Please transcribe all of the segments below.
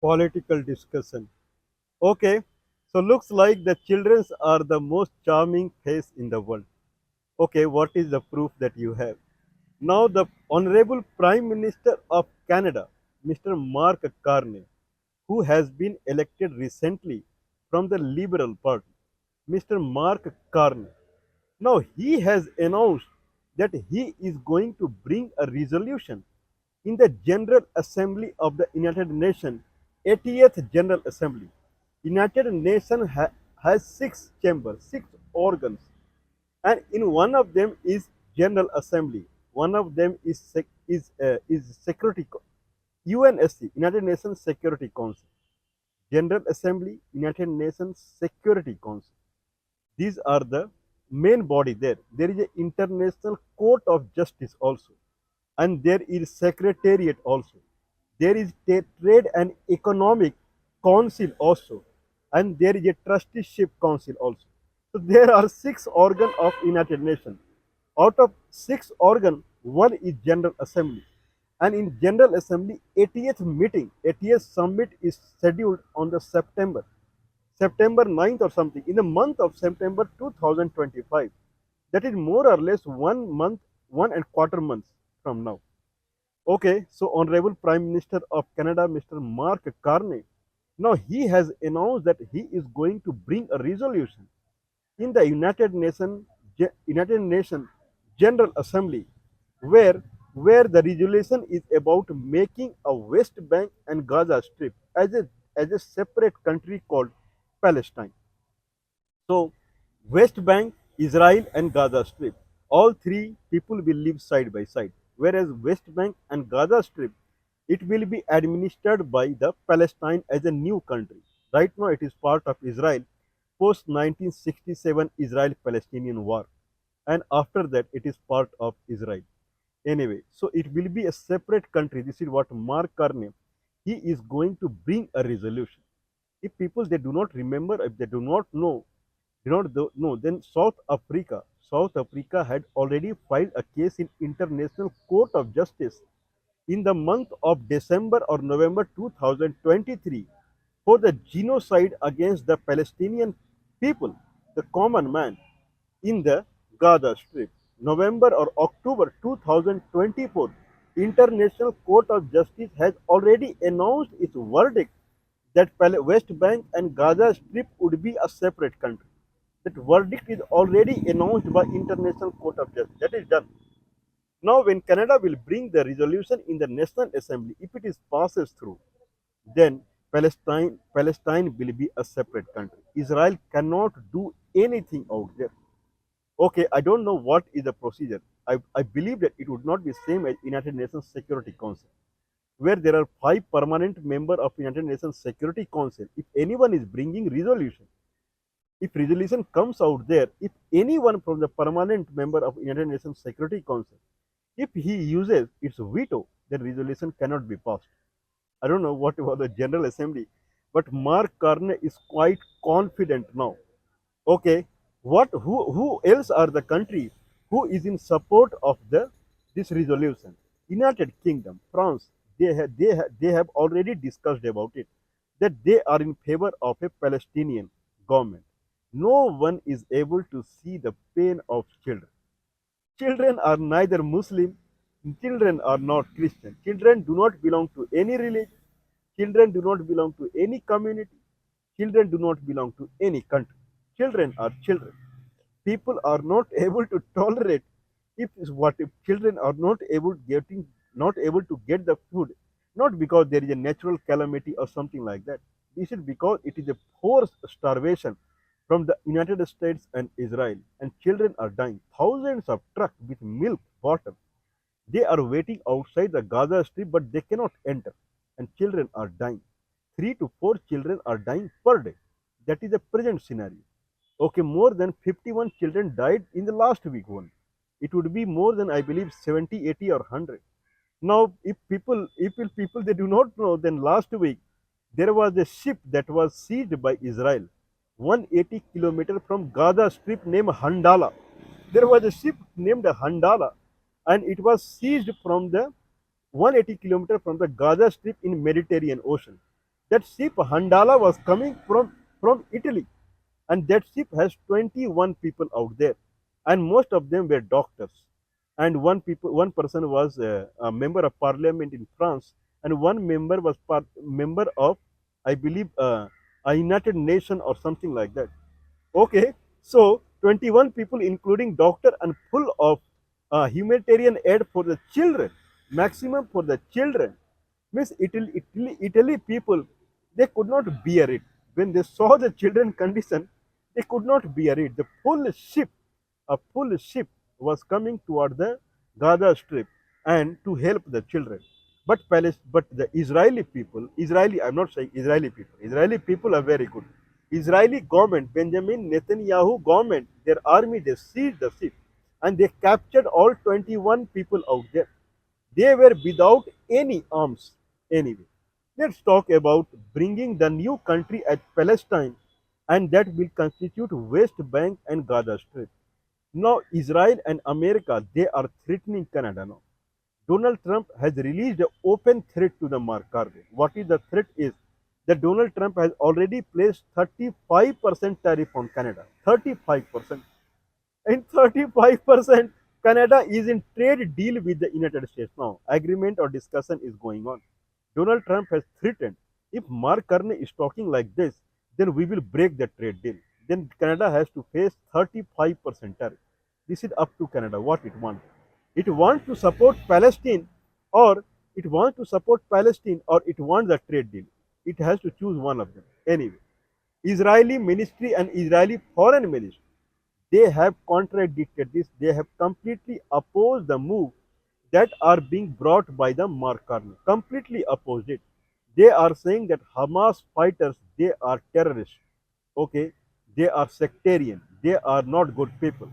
Political discussion. Okay, so looks like the childrens are the most charming face in the world. Okay, what is the proof that you have? Now, the Honorable Prime Minister of Canada, Mr. Mark Carney, who has been elected recently from the Liberal Party, Mr. Mark Carney. Now, he has announced that he is going to bring a resolution in the General Assembly of the United Nations, 80th General Assembly. United Nations has six chambers, six organs, and in one of them is General Assembly. One of them is Security UNSC, United Nations Security Council. General Assembly, United Nations Security Council. These are the main body there. There is an International Court of Justice also, and there is Secretariat also. There is Trade and Economic Council also, and there is a Trusteeship Council also. So there are six organs of United Nations. Out of six organs, one is General Assembly. And in General Assembly, 80th meeting, 80th summit is scheduled on the September 9th or something, in the month of September 2025. That is more or less 1 month, 1 and quarter months from now. Okay, so Honorable Prime Minister of Canada, Mr. Mark Carney, now he has announced that he is going to bring a resolution in the United Nations General Assembly, where the resolution is about making a West Bank and Gaza Strip as a separate country called Palestine. So, West Bank, Israel, and Gaza Strip, all three people will live side by side. Whereas West Bank and Gaza Strip, it will be administered by the Palestine as a new country. Right now, it is part of Israel post 1967 Israel-Palestinian war, and after that, it is part of Israel. Anyway, so it will be a separate country. This is what Mark Carney, he is going to bring a resolution. If people they do not remember, if they do not know, then South Africa had already filed a case in International Court of Justice in the month of December or November 2023 for the genocide against the Palestinian people, the common man, in the Gaza Strip. November or October 2024, International Court of Justice has already announced its verdict that West Bank and Gaza Strip would be a separate country. That verdict is already announced by International Court of Justice. That is done. Now, when Canada will bring the resolution in the National Assembly, if it is passes through, then Palestine will be a separate country. Israel cannot do anything out there. Okay, I don't know what is the procedure. I believe that it would not be same as United Nations Security Council, where there are five permanent members of United Nations Security Council. If anyone is bringing resolution, if resolution comes out there, if anyone from the permanent member of United Nations Security Council, if he uses its veto, then resolution cannot be passed. I don't know what about the General Assembly, but Mark Carney is quite confident now. Okay, who else are the country who is in support of this resolution? United Kingdom, France, they have already discussed about it, that they are in favor of a Palestinian government. No one is able to see the pain of children. Children are neither Muslim, children are not Christian, children do not belong to any religion, children do not belong to any community, children do not belong to any country. Children are children. People are not able to tolerate if children are not able to get the food, not because there is a natural calamity or something like that. This is because it is a forced starvation from the United States and Israel, and children are dying. Thousands of trucks with milk, water, they are waiting outside the Gaza Strip, but they cannot enter, and children are dying. 3 to 4 children are dying per day. That is the present scenario. Okay, more than 51 children died in the last week only. It would be more than, I believe, 70, 80, or 100. Now, if people they do not know, then last week there was a ship that was seized by Israel, 180 kilometers from Gaza Strip, named Handala. There was a ship named Handala, and it was seized from the 180 kilometers from the Gaza Strip in Mediterranean Ocean. That ship Handala was coming from Italy, and that ship has 21 people out there, and most of them were doctors, and one person was a member of parliament in France, and one member was member of, I believe, a United Nation or something like that. Okay, so 21 people, including doctor, and full of humanitarian aid for the children, maximum for the children. Means Italy people, they could not bear it. When they saw the children condition, they could not bear it. A full ship was coming toward the Gaza Strip and to help the children. But the Israeli people, I'm not saying Israeli people are very good. Israeli government, Benjamin Netanyahu government, their army, they seized the ship and they captured all 21 people out there. They were without any arms anyway. Let's talk about bringing the new country at Palestine, and that will constitute West Bank and Gaza Strip. Now Israel and America, they are threatening Canada now. Donald Trump has released an open threat to the Mark Carney. What is the threat is that Donald Trump has already placed 35% tariff on Canada. 35%. And 35% Canada is in trade deal with the United States now. Agreement or discussion is going on. Donald Trump has threatened, if Mark Carney is talking like this, then we will break the trade deal. Then Canada has to face 35% tariff. This is up to Canada what it wants. It wants to support Palestine, or it wants a trade deal. It has to choose one of them. Anyway, Israeli ministry and Israeli foreign ministry, they have contradicted this. They have completely opposed the move that are being brought by the Mark Carney. Completely opposed it. They are saying that Hamas fighters, they are terrorists. Okay, they are sectarian. They are not good people.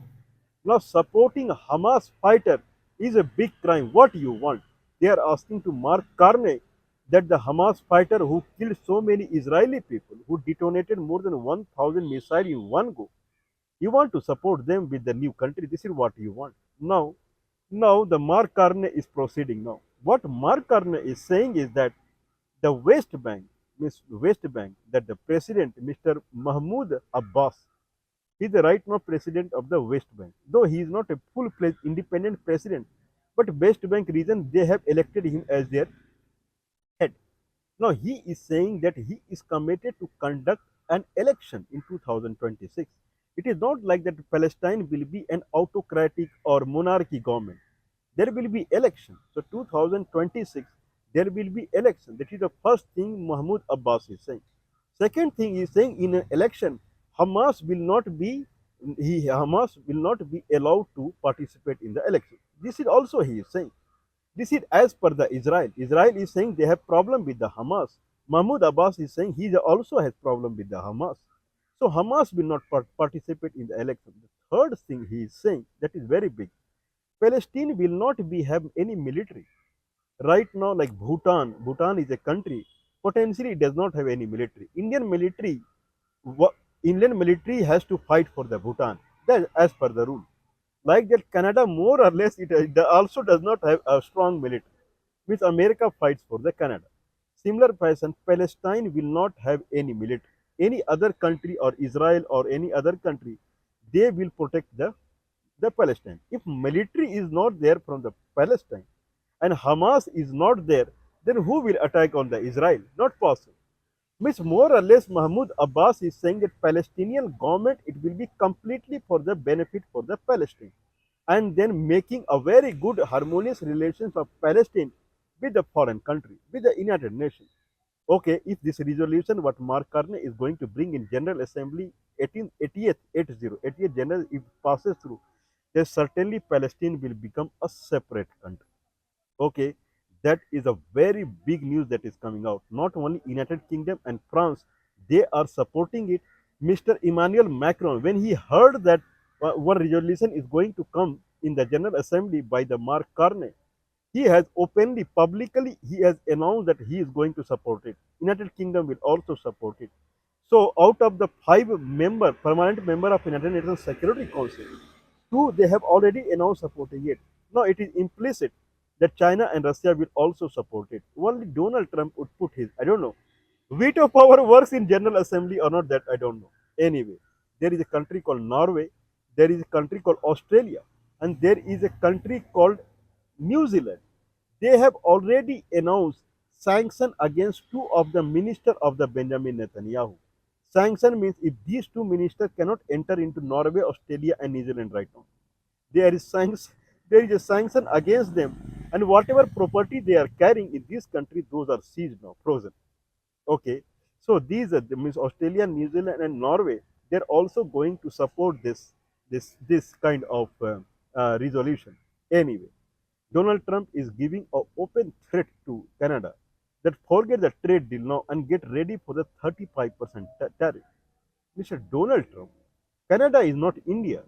Now supporting Hamas fighter is a big crime. What do you want? They are asking to Mark Carney that the Hamas fighter who killed so many Israeli people, who detonated more than 1,000 missiles in one go, you want to support them with the new country. This is what you want. Now the Mark Carney is proceeding now. What Mark Carney is saying is that the West Bank, that the president, Mr. Mahmoud Abbas, is the right now president of the West Bank. Though he is not a full-fledged independent president, but West Bank region, they have elected him as their head. Now he is saying that he is committed to conduct an election in 2026. It is not like that Palestine will be an autocratic or monarchy government. There will be election. So 2026, there will be election. That is the first thing Mahmoud Abbas is saying. Second thing he is saying, in an election, Hamas will not be Hamas will not be allowed to participate in the election. This is also he is saying. This is as per the Israel. Israel is saying they have problem with the Hamas. Mahmoud Abbas is saying he also has problem with the Hamas. So Hamas will not participate in the election. The third thing he is saying, that is very big. Palestine will not be have any military. Right now, like Bhutan is a country, potentially it does not have any military. Indian military has to fight for the Bhutan. That as per the rule. Like that, Canada more or less it also does not have a strong military. Means America fights for the Canada. Similar fashion, Palestine will not have any military. Any other country or Israel or any other country, they will protect the Palestine. If military is not there from the Palestine and Hamas is not there, then who will attack on the Israel? Not possible. Means more or less Mahmoud Abbas is saying that Palestinian government, it will be completely for the benefit for the Palestine, and then making a very good harmonious relations of Palestine with the foreign country, with the United Nations. Okay, if this resolution what Mark Carney is going to bring in General Assembly 80th General, if passes through, then certainly Palestine will become a separate country. Okay, that is a very big news that is coming out. Not only United Kingdom and France, they are supporting it. Mr. Emmanuel Macron, when he heard that one resolution is going to come in the General Assembly by the Mark Carney, he has openly, publicly, he has announced that he is going to support it. United Kingdom will also support it. So out of the permanent member of United Nations Security Council, two, they have already announced supporting it. Now it is implicit that China and Russia will also support it. Only Donald Trump would put his, I don't know. Veto power works in General Assembly or not, that I don't know. Anyway, there is a country called Norway, there is a country called Australia, and there is a country called New Zealand. They have already announced sanction against two of the minister of the Benjamin Netanyahu. Sanction means if these two ministers cannot enter into Norway, Australia, and New Zealand right now, there is sanction, there is a sanction against them, and whatever property they are carrying in this country, those are seized now, frozen. Okay, so these are the means Australia, New Zealand, and Norway. They're also going to support this kind of resolution. Anyway, Donald Trump is giving an open threat to Canada that forget the trade deal now and get ready for the 35% tariff. Mr. Donald Trump, Canada is not India.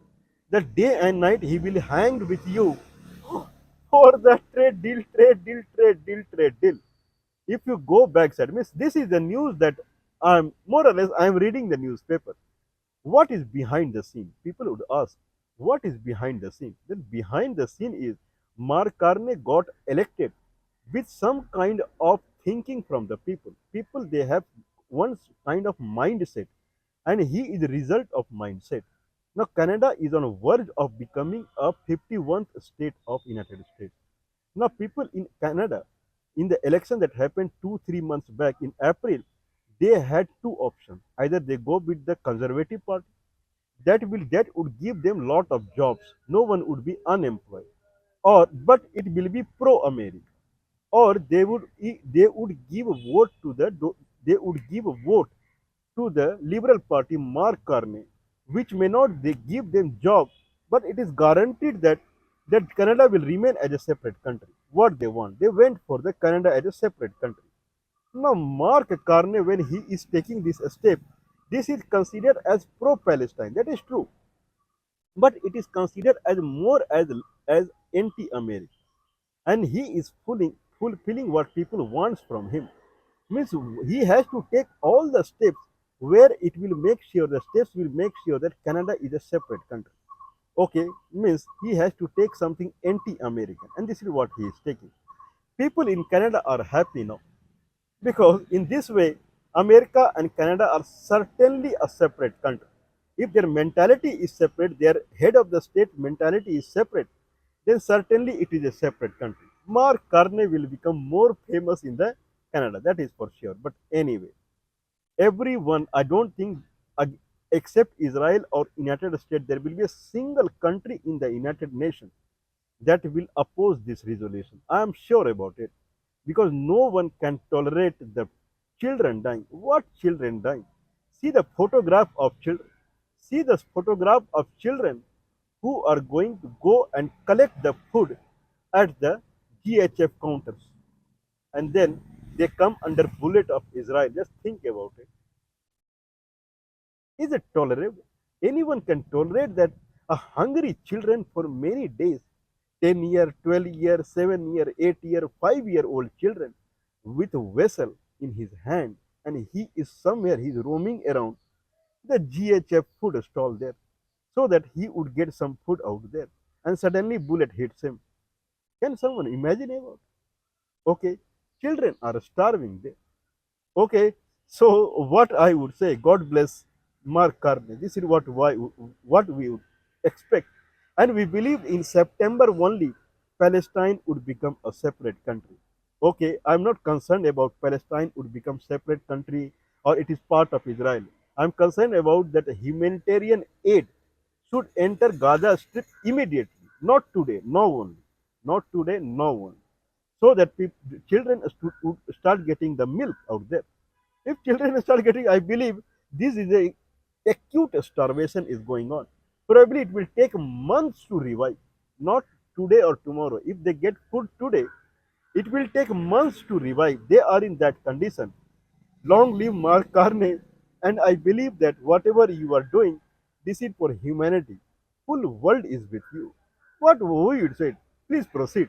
That day and night he will hang with you for the trade deal, trade deal, trade deal, trade deal. If you go backside, means this is the news that I'm more or less I'm reading the newspaper. What is behind the scene? People would ask, what is behind the scene? Then behind the scene is Mark Carney got elected with some kind of thinking from the people. People they have one kind of mindset, and he is the result of mindset. Now Canada is on a verge of becoming a 51st state of United States. Now, people in Canada, in the election that happened 2 3 months back in April, they had two options. Either they go with the Conservative Party, that would give them lot of jobs. No one would be unemployed, or but it will be pro-America, or they would give a vote to the they would give a vote to the Liberal Party, Mark Carney, which may not they give them job, but it is guaranteed that Canada will remain as a separate country. What they want, they went for the Canada as a separate country. Now, Mark Carney, when he is taking this step, this is considered as pro-Palestine. That is true, but it is considered as more as anti-American, and he is fulfilling what people wants from him. Means he has to take all the steps where it will make sure the steps will make sure that Canada is a separate country. Okay, means he has to take something anti-American, and this is what he is taking. People in Canada are happy now because in this way, America and Canada are certainly a separate country. If their mentality is separate, their head of the state mentality is separate, then certainly it is a separate country. Mark Carney will become more famous in the Canada, that is for sure. But anyway, everyone, I don't think, except Israel or United States, there will be a single country in the United Nations that will oppose this resolution. I am sure about it because no one can tolerate the children dying. What children dying? See the photograph of children. See the photograph of children who are going to go and collect the food at the GHF counters, and then they come under bullet of Israel. Just think about it. Is it tolerable? Anyone can tolerate that a hungry children for many days, 10-year, 12-year, 7-year, 8-year, 5-year-old children with a vessel in his hand, and he is somewhere, he's roaming around the GHF food stall there so that he would get some food out there, and suddenly bullet hits him. Can someone imagine about? Okay, children are starving there. Okay, so what I would say, God bless Mark Carney. This is what we would expect, and we believe in September only Palestine would become a separate country. Okay, I'm not concerned about Palestine would become separate country or it is part of Israel. I'm concerned about that humanitarian aid should enter Gaza Strip immediately, not today, no only, not today, no only, so that children would start getting the milk out there. If children start getting, I believe this is a acute starvation is going on. Probably it will take months to revive, not today or tomorrow. If they get food today, it will take months to revive. They are in that condition. Long live Mark Carney, and I believe that whatever you are doing, this is for humanity. Full world is with you. What we would say? Please proceed.